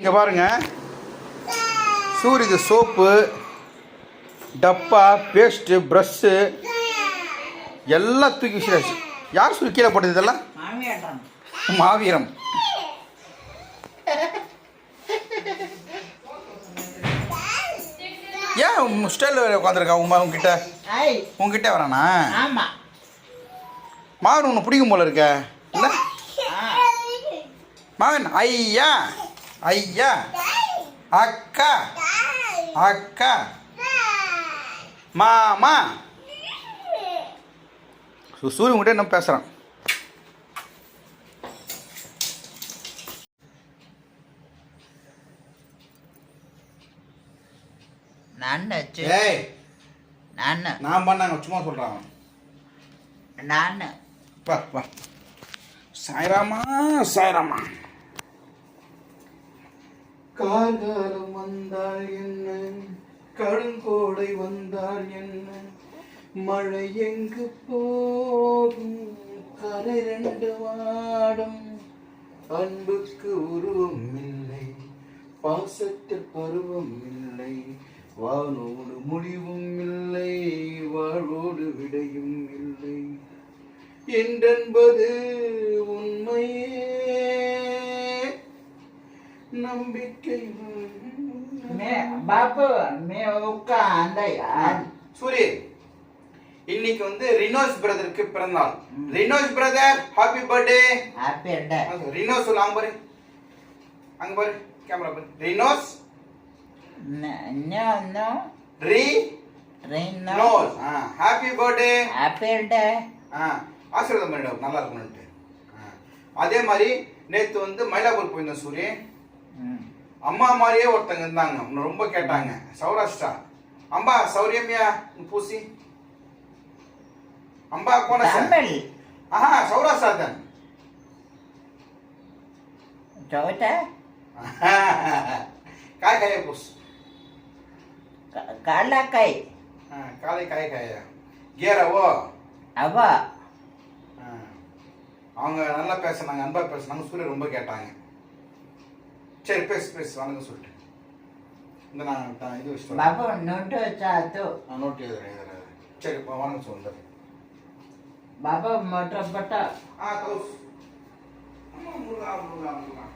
இங்கே பாருங்க, சூரிக்கு சோப்பு, டப்பா, பேஸ்ட்டு, ப்ரஷ்ஷு எல்லாம் தூக்கி வச்சிடாச்சு. யார் சூரி கீழே போட்டது இதெல்லாம்? மாவீரம். ஏன் ஸ்டைலில் உட்காந்துருக்கா உங்ககிட்ட வரானா? மாவன் உன்னை பிடிக்கும் போல இருக்க இல்லை மாவன்? ஐயா ஐயா, அக்கா அக்கா, மாமா. சூரியன் கிட்டே என்ன பேசுகிறான்? நான் பண்ணாங்க சும்மா சொல்கிறான். நான் வா சாய்ராமா சாய்ராமா. கார்காலம் வந்தால் என்ன, கடுங்கோடை வந்தால் என்ன, மழை எங்கு போகும், கரை ரெண்டு வாடும், அன்புக்கு உருவம் இல்லை, பாசத்தில் பருவம் இல்லை, வானோடு முடிவும் இல்லை, வாழ்வோடு விடையும் இல்லை என்றென்பது உண்மையே நம்பிக்கை. சூரி, இன்னைக்கு வந்து ரினோஸ் பிரதருக்கு பிறந்தநாள். ரினோஸ் பிரதர், ஹாப்பி பர்த்டே. ரினோஸ் சொல்ல அங்க பாரு, அங்க பாரு, கேமரா பாரு. ரினோஸ் ரினோஸ் ஹாப்பி பர்த்டே. ஆசீர்வாதம் பண்ணிடும் நல்லா இருக்கணும்ட்டு. அதே மாதிரி நேற்று வந்து மயிலாப்பூர் போயிருந்தோம் சூரிய. அம்மா மாதிரியே ஒருத்தங்க இருந்தாங்க, உன்னை ரொம்ப கேட்டாங்க. சௌராஷ்டிரா அம்பா சௌரியமியா பூசி அம்பா கோன சௌராஷ்டிரா தான் காய் காய பூஸ் காலாக்காய் காலை காய காய கேரவோ அவா. அவங்க நல்லா பேசுனாங்க, அன்பா பேசுனாங்க. சூரிய ரொம்ப கேட்டாங்க. சரி பேசு வணக்கம் சொல்லிட்டு இந்த நான் இது வச்சுட்டு நோட்டு வச்சாத்து நோட்டு எழுதுறேன். சரி வணக்கம் சொல்லுங்க Baba motor patta. Those Muruga Muruga Muruga.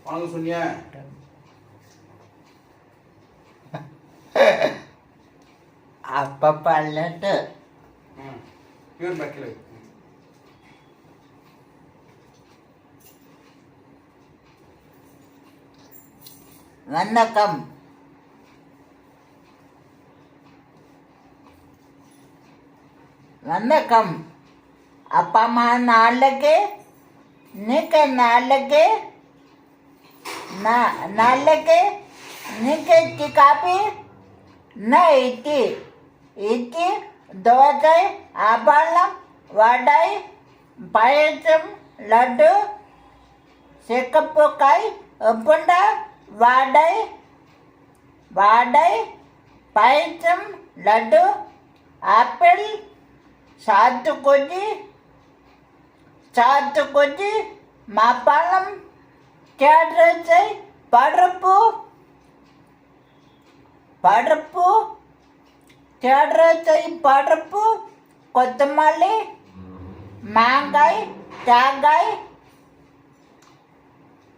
வணக்கம் சொன்னியா? அப்பப்பா இல்லட்டு பியூர் பேக்கில் வணக்கம். வணக்கம். அப்பா அம்மா நாளைக்கு நீக்கு நாளைக்கு நாளைக்கு நீக்கு காப்பி இட்டி இட்டி தோசை ஆபாலம் வடை பாயசம் லட்டு செக்கப்புக்காய் உப்புண்டா வடை வடை பாயசம் லட்டு ஆப்பிள் சாத்துக்குச்சி மாப்பழம் திராட்சை பருப்பு திராட்சை பருப்பு கொத்தமல்லி மாங்காய் தேங்காய்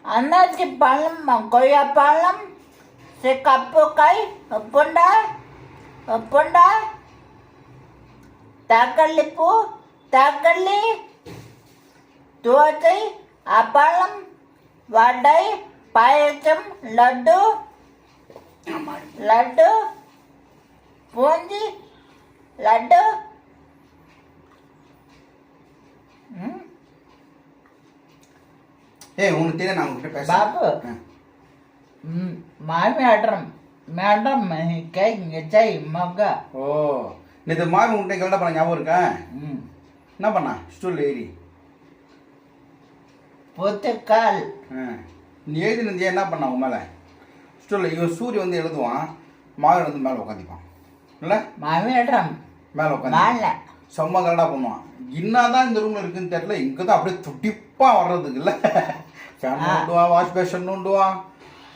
அன்னாச்சி பழம் கொய்யாப்பழம் கப்புக்காய் உப்புண்டா தக்காளி தோசை அப்பளம் வடை பாயசம் லட்டு பூந்தி லட்டு. உனக்கு தெரியும் நான் உங்ககிட்ட பேச பாபு மாமி ஆடுறோம் மேடம் கை செய் மக. ஓ நேற்று மாவி உன்கிட்ட கலண்டா பண்ண ஞாபகம் இருக்கா? ம். என்ன பண்ணா ஸ்டூலில் ஏறி? பொத்துக்கால். நீ எழுதினந்தியா என்ன பண்ணா உன் மேலே? ஸ்டூலில் இவன் சூரிய வந்து எழுதுவான், மாவன் வந்து மேலே உட்காந்துப்பான் இல்லை? மாமியிடம் மேலே உட்காந்து மேலே செம்ம கலண்டா பண்ணுவான். என்னதான் இந்த ரூமில் இருக்குன்னு தெரியல, இங்கே தான் அப்படியே துடிப்பாக வர்றதுக்கு இல்லை. ஃபேன் நோண்டுவான், வாஷ் பேஷன் நோண்டுவான்,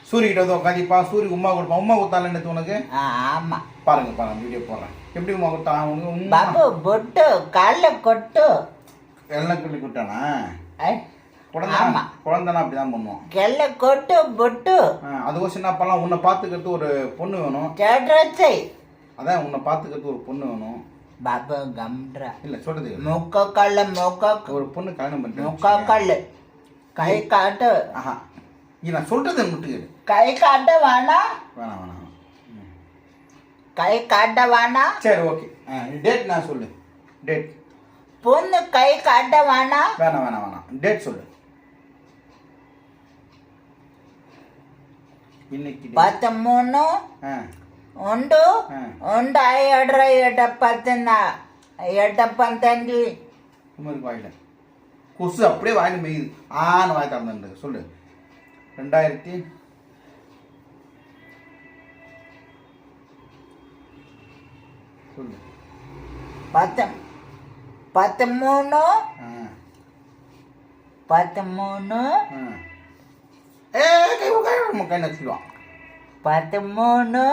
சூரியக்கிட்ட வந்து உட்காந்துப்பான், சூரிய உமா கொடுப்பான். உமா கொடுத்தால நேற்று உனக்கு? ஆமாம். பாருங்க வீடியோ போடுறேன். எப்படி உமா கொடுத்தான் உனக்கு? பாபு பொட்டு காலில் கொட்டு எல்லாம் சொல்லி கொடுத்தானா? ஐ, குழந்தைனா அப்படிதான் பண்ணுவோம். கெல்ல கொட்டு பொட்டு. அதுக்கோசம் என்ன பண்ணலாம், உன்னை பார்த்துக்கிறது ஒரு பொண்ணு வேணும். கேட்ரச்சை. அதான் உன்னை பார்த்துக்கிறது ஒரு பொண்ணு வேணும். பாபு கம்ட்ரா இல்லை சொல்றது முக்கக்கல்ல ஒரு பொண்ணு கல்யாணம் பண்ணிட்டு முக்கக்கல் கை காட்டு. ஆஹா நான் சொல்றது முட்டுக்கு கை காட்ட வேணாம். வேணாம் வேணாம். கை காட்ட வேணாம். சரி ஓகே. டேட் நான் சொல்லு. டேட் பொண்ணு கை காட்ட வேணாம். வேணாம் வேணாம் வேணாம். டேட் சொல்லு. இன்னைக்கு 13 1 8 உமருக்கு வாயில கொசு அப்படியே வாயில மேயுது. ஆன்னு வாய் திறந்து சொல்லு. 2000 சொல்லு. 13 கை நச்சுடுவான். 13 1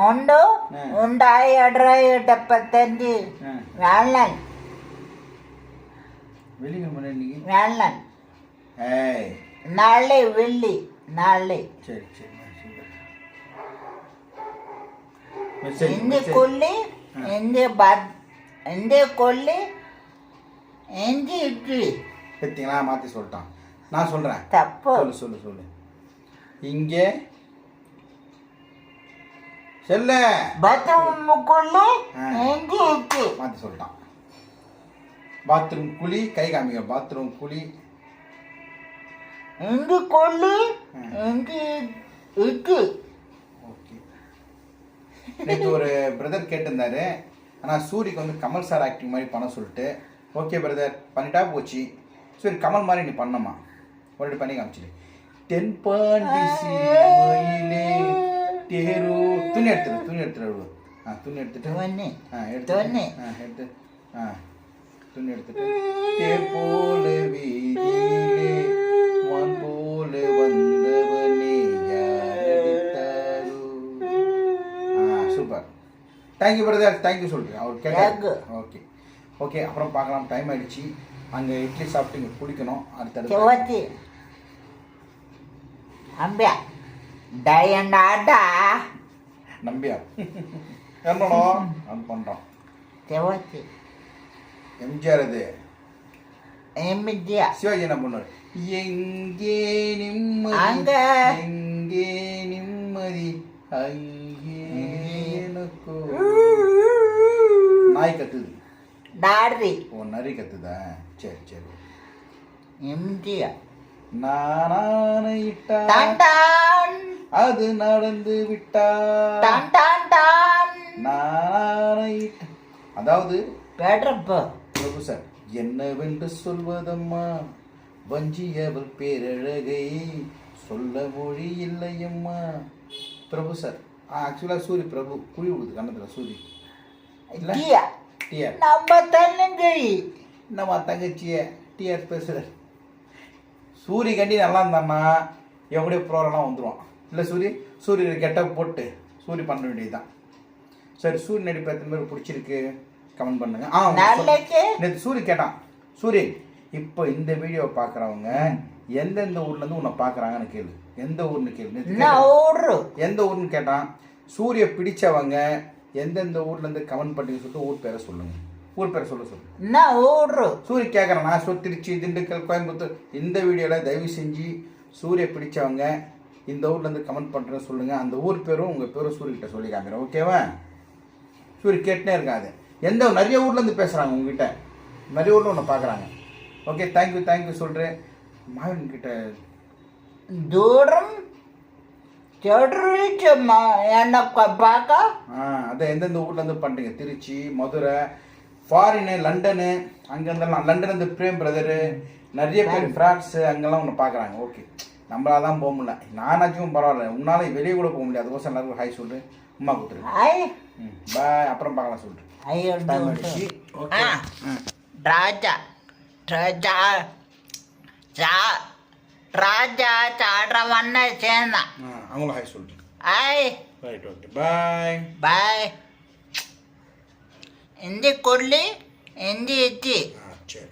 8 வேளன் வெளிக்கிழமை இன்னைக்கு வேளன் ஏய் நாளை வெள்ளி நாளை சரி சரி இந்தி கொல்லி இந்தி கொல்லி இஞ்சி இட்லி. பார்த்தீங்களா? மாற்றி சொல்லிட்டான். நான் சொல்கிறேன். தப்பு. சொல்லு சொல்லு சொல்லு. இங்கே செல்ல பாத்ரூம் கொல்லி இஞ்சி இட்லி. மாற்றி சொல்லிட்டான். பாத்ரூம் குழி கை காமிக்க. பாத்ரூம் குழி இஞ்சி கொல்லி இஞ்சி இட்லி. ஓகே. நேற்று ஒரு பிரதர் கேட்டிருந்தாரு, ஆனால் சூரிக்கு வந்து கமல் சார் ஆக்டிங் மாதிரி பண்ண சொல்லிட்டு, ஓகே பிரதர் பண்ணிட்டா போச்சு. சரி கமல் மாதிரி நீ பண்ணமா ஒரு பண்ணி காமிச்சிடு. தென்பாண்டி சீமையிலே தேரு துணி எடுத்துரு துணி எடுத்துட்டு எடுத்து துணி எடுத்துட்டு தேர் போல வீதியிலே வான் போல வந்தவனே யாரடித்தாரோ. சூப்பர். Thank you brother. தேங்க்யூ சொல்கிறேன். அவர் கேட்டாங்க. Okay okay. அப்புறம் பார்க்கலாம். டைம் ஆகிடுச்சு. அங்கே இட்லி சாப்பிட்டு இங்கே குடிக்கணும். அடுத்தடுத்து அம்பியா டயனாடா நம்பியா என்னடா அது பண்ணுறோம். செவத்தி எம்ஜிஆர் அது எம்ஜிஆர். சிவாஜி என்ன பண்ணுவார்? எங்கே நிம்மதி எங்கே நிம்மதி அங்கே எனக்கு நாய் கத்துது. டாரி ஓ நரி கத்துதா? சரி சரி. எம்ஜிஆர். நானான இட்டா அது நடந்து விட்டா நானான இட்டா. அதாவது பிரபு சார் என்னவென்று சொல்வதம்மா வஞ்சியவள் பேரழகை சொல்ல மொழி இல்லையம்மா. பிரபு சார் ஆக்சுவலாக சூரி பிரபு குழி விடுது கண்ணத்தில் சூரி இல்லை டிஆர் நம்ம தங்கச்சி நம்ம தங்கச்சிய டிஆர் பேசுகிறார். சூரி கண்டி நல்லா இருந்தான்னா எப்படியோ ப்ரோலாம் வந்துடுவான் இல்லை சூரி. சூரிய கெட்டப் போட்டு சூரி பண்ண வேண்டியதுதான். சரி சூரிய நடிப்பு எத்தனை பேர் பிடிச்சிருக்கு கமெண்ட் பண்ணுங்க. நேற்று சூரி கேட்டான். சூரி இப்போ இந்த வீடியோவை பார்க்குறவங்க எந்தெந்த ஊர்லேருந்து உன்னை பார்க்குறாங்கன்னு கேளு. எந்த ஊர்னு கேளு. எந்த ஊர்னு கேட்டான். சூரிய பிடிச்சவங்க எந்தெந்த ஊர்லேருந்து கமெண்ட் பண்ணி சொல்லிட்டு ஊர் பேரை சொல்லுங்க. ஊர் பேரை சொல்லு. சூரிய கேட்குறேன். நான் திருச்சி திண்டுக்கல் கோயம்புத்தூர். இந்த வீடியோவில் தயவு செஞ்சு சூரிய பிடிச்சவங்க இந்த ஊர்லேருந்து கமெண்ட் பண்ணுறேன்னு சொல்லுங்கள். அந்த ஊர் பேரும் உங்கள் பேரும் சூரியக்கிட்ட சொல்லி காமிக்கிறேன். ஓகேவா? சூரிய கேட்டுனே இருக்காது. நிறைய ஊர்லேருந்து பேசுகிறாங்க உங்ககிட்ட. நிறைய ஊரில் ஒன்று பார்க்குறாங்க. ஓகே தேங்க்யூ சொல்கிறேன். மாவன் கிட்ட தூரம் சொல்லிச்சம்மா எனக்கு பார்க்க அதான் எந்தெந்த ஊர்லேருந்து பண்ணுறீங்க? திருச்சி, மதுரை, ஃபாரினு, லண்டனு, அங்கேருந்தெல்லாம் லண்டன்லேருந்து பிரேம் பிரதரு, நிறைய பேர் ஃப்ரான்ஸு அங்கெல்லாம் ஒன்று பார்க்குறாங்க. ஓகே, நம்மளால தான் போக முடியல. நானாச்சும் பரவாயில்ல, உன்னால வெளியே கூட போக முடியாது. அதுக்கோசம் எல்லாருக்கும் ஹாய் சொல்லு, அம்மா கொடுத்துருங்க. ஐ பாய், அப்புறம் பார்க்கலாம் சொல்லிட்டு. ஐயோ டைம் ஆயிடுச்சு. ஓகே. ராஜா ராஜா ராஜா சாடுறவண்ண சேர்ந்தான். அவங்களும் ஹாய் சொல்லிட்டு. ஐ ரைட், ஓகே, பாய். பாய். இந்தி கொல்லி இந்தி எத்தி. சரி.